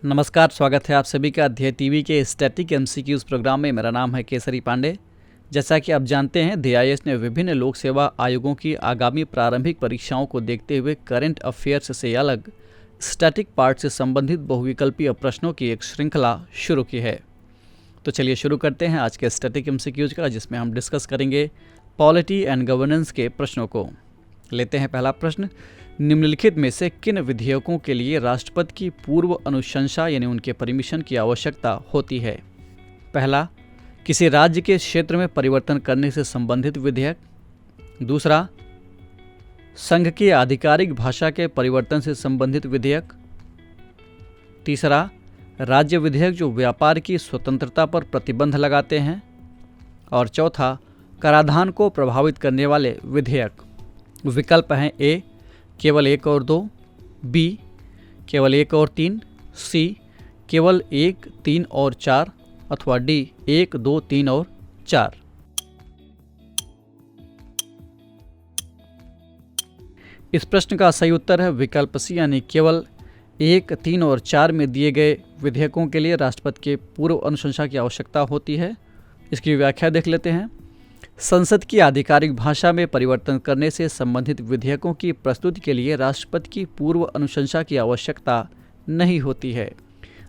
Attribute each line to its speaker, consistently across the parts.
Speaker 1: नमस्कार, स्वागत है आप सभी का अध्यय टीवी के स्टैटिक एमसीक्यूज प्रोग्राम में। मेरा नाम है केसरी पांडे। जैसा कि आप जानते हैं, DIS ने विभिन्न लोक सेवा आयोगों की आगामी प्रारंभिक परीक्षाओं को देखते हुए करंट अफेयर्स से अलग स्टैटिक पार्ट से संबंधित बहुविकल्पीय प्रश्नों की एक श्रृंखला शुरू की है। तो चलिए शुरू करते हैं आज के स्टैटिक एमसीक्यूज का, जिसमें हम डिस्कस करेंगे पॉलिटी एंड गवर्नेंस के प्रश्नों को। लेते हैं पहला प्रश्न। निम्नलिखित में से किन विधेयकों के लिए राष्ट्रपति की पूर्व अनुशंसा यानी उनके परमिशन की आवश्यकता होती है? पहला, किसी राज्य के क्षेत्र में परिवर्तन करने से संबंधित विधेयक। दूसरा, संघ की आधिकारिक भाषा के परिवर्तन से संबंधित विधेयक। तीसरा, राज्य विधेयक जो व्यापार की स्वतंत्रता पर प्रतिबंध लगाते हैं। और चौथा, कराधान को प्रभावित करने वाले विधेयक। विकल्प हैं ए केवल 1 और 2, बी केवल 1 और 3, सी केवल 1, 3 और 4, अथवा डी 1, 2, 3 और 4। इस प्रश्न का सही उत्तर है विकल्प सी, यानी केवल 1, 3 और 4 में दिए गए विधेयकों के लिए राष्ट्रपति के पूर्व अनुशंसा की आवश्यकता होती है। इसकी व्याख्या देख लेते हैं। संसद की आधिकारिक भाषा में परिवर्तन करने से संबंधित विधेयकों की प्रस्तुति के लिए राष्ट्रपति की पूर्व अनुशंसा की आवश्यकता नहीं होती है।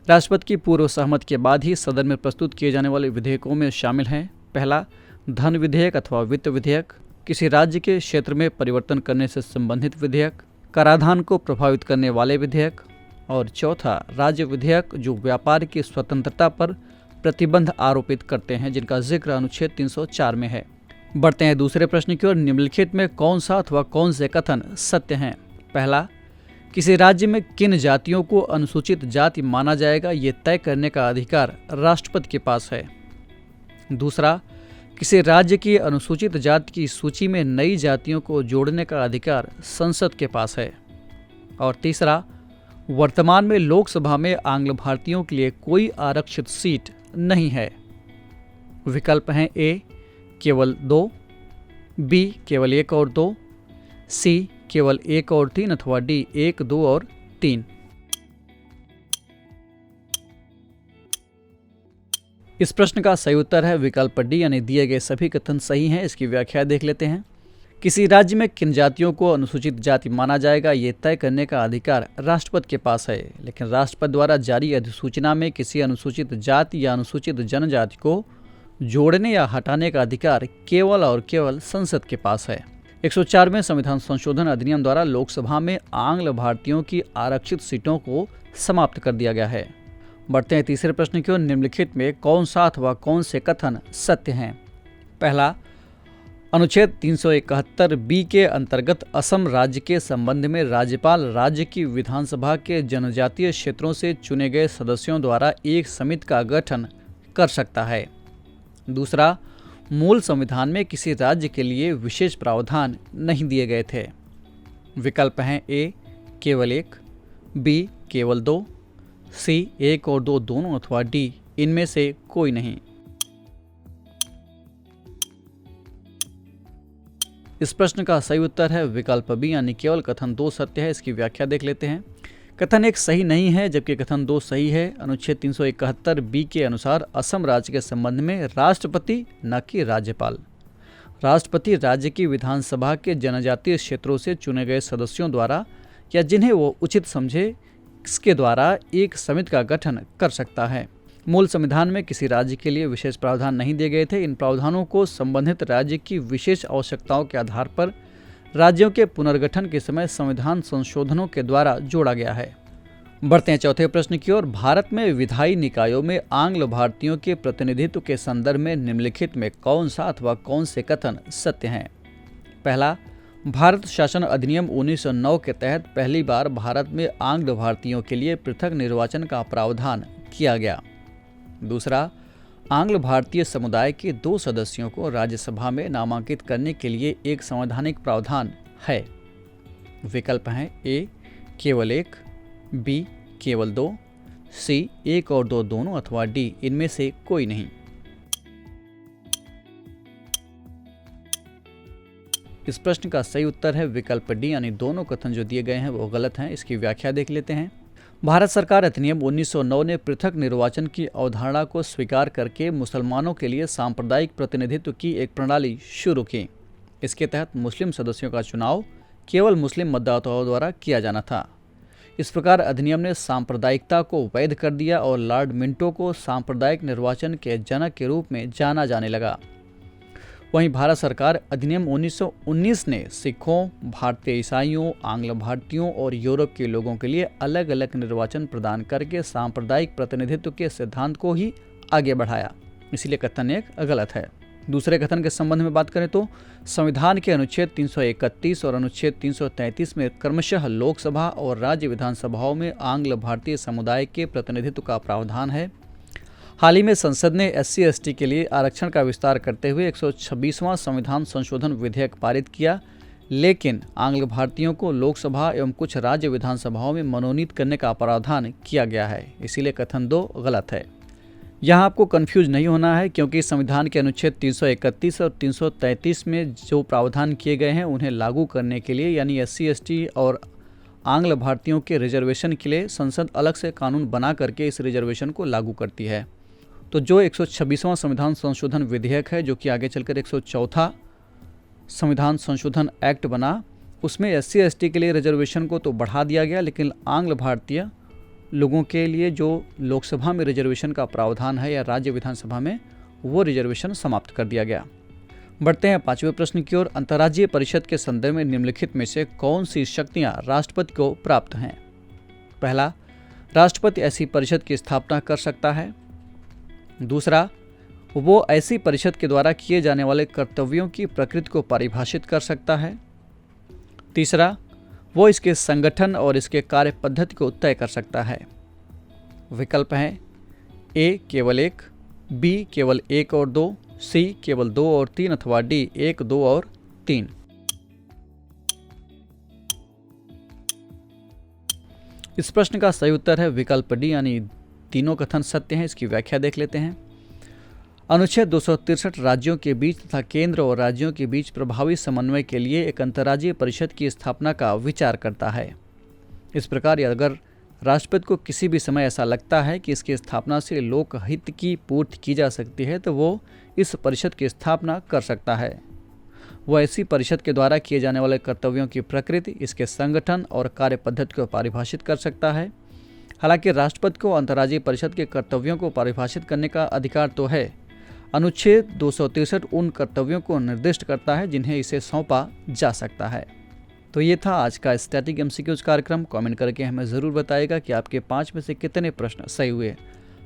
Speaker 1: राष्ट्रपति की पूर्व सहमति के बाद ही सदन में प्रस्तुत किए जाने वाले विधेयकों में शामिल हैं: पहला, धन विधेयक अथवा वित्त विधेयक, किसी राज्य के क्षेत्र में परिवर्तन करने से संबंधित विधेयक, कराधान को प्रभावित करने वाले विधेयक, और चौथा, राज्य विधेयक जो व्यापार की स्वतंत्रता पर प्रतिबंध आरोपित करते हैं, जिनका जिक्र अनुच्छेद 304 में है। बढ़ते हैं दूसरे प्रश्न की ओर। निम्नलिखित में कौन सा अथवा कौन से कथन सत्य हैं? पहला, किसी राज्य में किन जातियों को अनुसूचित जाति माना जाएगा ये तय करने का अधिकार राष्ट्रपति के पास है। दूसरा, किसी राज्य की अनुसूचित जाति की सूची में नई जातियों को जोड़ने का अधिकार संसद के पास है। और तीसरा, वर्तमान में लोकसभा में आंग्ल भारतीयों के लिए कोई आरक्षित सीट नहीं है। विकल्प हैं ए केवल 2, बी केवल 1 और 2, सी केवल 1 और 3, अथवा डी 1, 2 और 3। इस प्रश्न का सही उत्तर है विकल्प डी, यानी दिए गए सभी कथन सही हैं। इसकी व्याख्या देख लेते हैं। किसी राज्य में किन जातियों को अनुसूचित जाति माना जाएगा ये तय करने का अधिकार राष्ट्रपति के पास है, लेकिन राष्ट्रपति द्वारा जारी अधिसूचना में किसी अनुसूचित जाति या अनुसूचित जनजाति को जोड़ने या हटाने का अधिकार केवल और केवल संसद के पास है। 104वें संविधान संशोधन अधिनियम द्वारा लोकसभा में आंग्ल भारतीयों की आरक्षित सीटों को समाप्त कर दिया गया है। बढ़ते हैं तीसरे प्रश्न की ओर। निम्नलिखित में कौन सा अथवा कौन से कथन सत्य हैं? पहला, अनुच्छेद 371 बी के अंतर्गत असम राज्य के संबंध में राज्यपाल राज्य की विधानसभा के जनजातीय क्षेत्रों से चुने गए सदस्यों द्वारा एक समिति का गठन कर सकता है। दूसरा, मूल संविधान में किसी राज्य के लिए विशेष प्रावधान नहीं दिए गए थे। विकल्प हैं ए केवल 1, बी केवल 2, सी 1 और 2 दोनों, अथवा डी इनमें से कोई नहीं। इस प्रश्न का सही उत्तर है विकल्प बी, यानी केवल कथन 2 सत्य है। इसकी व्याख्या देख लेते हैं। कथन 1 सही नहीं है, जबकि कथन 2 सही है। अनुच्छेद 371 बी के अनुसार असम राज्य के संबंध में राष्ट्रपति न कि राज्यपाल, राष्ट्रपति राज्य की विधानसभा के जनजातीय क्षेत्रों से चुने गए सदस्यों द्वारा या जिन्हें वो उचित समझे इसके द्वारा एक समिति का गठन कर सकता है। मूल संविधान में किसी राज्य के लिए विशेष प्रावधान नहीं दिए गए थे। इन प्रावधानों को संबंधित राज्य की विशेष आवश्यकताओं के आधार पर राज्यों के पुनर्गठन के समय संविधान संशोधनों के द्वारा जोड़ा गया है। बढ़ते हैं चौथे प्रश्न की ओर। भारत में विधायी निकायों में आंग्ल भारतीयों के प्रतिनिधित्व के संदर्भ में निम्नलिखित में कौन सा अथवा कौन से कथन सत्य हैं? पहला, भारत शासन अधिनियम 1909 के तहत पहली बार भारत में आंग्ल भारतीयों के लिए पृथक निर्वाचन का प्रावधान किया गया। दूसरा, आंग्ल भारतीय समुदाय के 2 सदस्यों को राज्यसभा में नामांकित करने के लिए एक संवैधानिक प्रावधान है। विकल्प हैं ए केवल 1, बी केवल 2, सी 1 और 2 दोनों, अथवा डी इनमें से कोई नहीं। इस प्रश्न का सही उत्तर है विकल्प डी, यानी दोनों कथन जो दिए गए हैं वो गलत हैं। इसकी व्याख्या देख लेते हैं। भारत सरकार अधिनियम 1909 ने पृथक निर्वाचन की अवधारणा को स्वीकार करके मुसलमानों के लिए सांप्रदायिक प्रतिनिधित्व की एक प्रणाली शुरू की। इसके तहत मुस्लिम सदस्यों का चुनाव केवल मुस्लिम मतदाताओं द्वारा किया जाना था। इस प्रकार अधिनियम ने सांप्रदायिकता को वैध कर दिया और लॉर्ड मिंटो को सांप्रदायिक निर्वाचन के जनक के रूप में जाना जाने लगा। वहीं भारत सरकार अधिनियम 1919 ने सिखों, भारतीय ईसाइयों, आंग्ल भारतीयों और यूरोप के लोगों के लिए अलग अलग निर्वाचन प्रदान करके सांप्रदायिक प्रतिनिधित्व के सिद्धांत को ही आगे बढ़ाया। इसलिए कथन एक गलत है। दूसरे कथन के संबंध में बात करें तो संविधान के अनुच्छेद 331 और अनुच्छेद 333 में क्रमशः लोकसभा और राज्य विधानसभाओं में आंग्ल भारतीय समुदाय के प्रतिनिधित्व का प्रावधान है। हाल ही में संसद ने SC/ST के लिए आरक्षण का विस्तार करते हुए 126वां संविधान संशोधन विधेयक पारित किया, लेकिन आंग्ल भारतीयों को लोकसभा एवं कुछ राज्य विधानसभाओं में मनोनीत करने का प्रावधान किया गया है। इसीलिए कथन 2 गलत है। यहाँ आपको कंफ्यूज नहीं होना है, क्योंकि संविधान के अनुच्छेद 331 और 333 में जो प्रावधान किए गए हैं उन्हें लागू करने के लिए, यानी SC/ST और आंग्ल भारतीयों के रिजर्वेशन के लिए संसद अलग से कानून बना करके इस रिजर्वेशन को लागू करती है। तो जो 126वां संविधान संशोधन विधेयक है, जो कि आगे चलकर 104 संविधान संशोधन एक्ट बना, उसमें SC/ST के लिए रिजर्वेशन को तो बढ़ा दिया गया, लेकिन आंग्ल भारतीय लोगों के लिए जो लोकसभा में रिजर्वेशन का प्रावधान है या राज्य विधानसभा में, वो रिजर्वेशन समाप्त कर दिया गया। बढ़ते हैं 5वें प्रश्न की ओर। अंतर्राज्यीय परिषद के संदर्भ में निम्नलिखित में से कौन सी शक्तियां राष्ट्रपति को प्राप्त हैं? पहला, राष्ट्रपति ऐसी परिषद की स्थापना कर सकता है। दूसरा, वो ऐसी परिषद के द्वारा किए जाने वाले कर्तव्यों की प्रकृति को परिभाषित कर सकता है। तीसरा, वो इसके संगठन और इसके कार्य पद्धति को तय कर सकता है। विकल्प हैं A केवल 1, B केवल 1 और 2, C केवल 2 और 3 अथवा D 1, 2 और 3। इस प्रश्न का सही उत्तर है विकल्प D, यानी तीनों कथन सत्य हैं। इसकी व्याख्या देख लेते हैं। अनुच्छेद 263 राज्यों के बीच तथा केंद्र और राज्यों के बीच प्रभावी समन्वय के लिए एक अंतर्राज्यीय परिषद की स्थापना का विचार करता है। इस प्रकार अगर राष्ट्रपति को किसी भी समय ऐसा लगता है कि इसकी स्थापना से लोकहित की पूर्ति की जा सकती है, तो वो इस परिषद की स्थापना कर सकता है। वो ऐसी परिषद के द्वारा किए जाने वाले कर्तव्यों की प्रकृति, इसके संगठन और कार्य पद्धति को परिभाषित कर सकता है। हालांकि राष्ट्रपति को अंतर्राज्यीय परिषद के कर्तव्यों को परिभाषित करने का अधिकार तो है। अनुच्छेद 263 उन कर्तव्यों को निर्दिष्ट करता है जिन्हें इसे सौंपा जा सकता है। तो ये था आज का स्टैटिक MCQs कार्यक्रम। कमेंट करके हमें ज़रूर बताइएगा कि आपके 5 में से कितने प्रश्न सही हुए।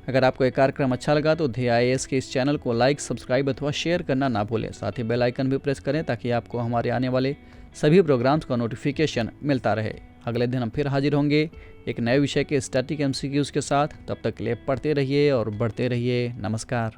Speaker 1: अगर आपको ये कार्यक्रम अच्छा लगा तो ध्येय IAS के इस चैनल को लाइक, सब्सक्राइब अथवा शेयर करना ना भूलें। साथ ही बेल आइकन भी प्रेस करें ताकि आपको हमारे आने वाले सभी प्रोग्राम्स का नोटिफिकेशन मिलता रहे। अगले दिन हम फिर हाजिर होंगे एक नए विषय के स्टैटिक MCQs के साथ। तब तक के लिए पढ़ते रहिए और बढ़ते रहिए। नमस्कार।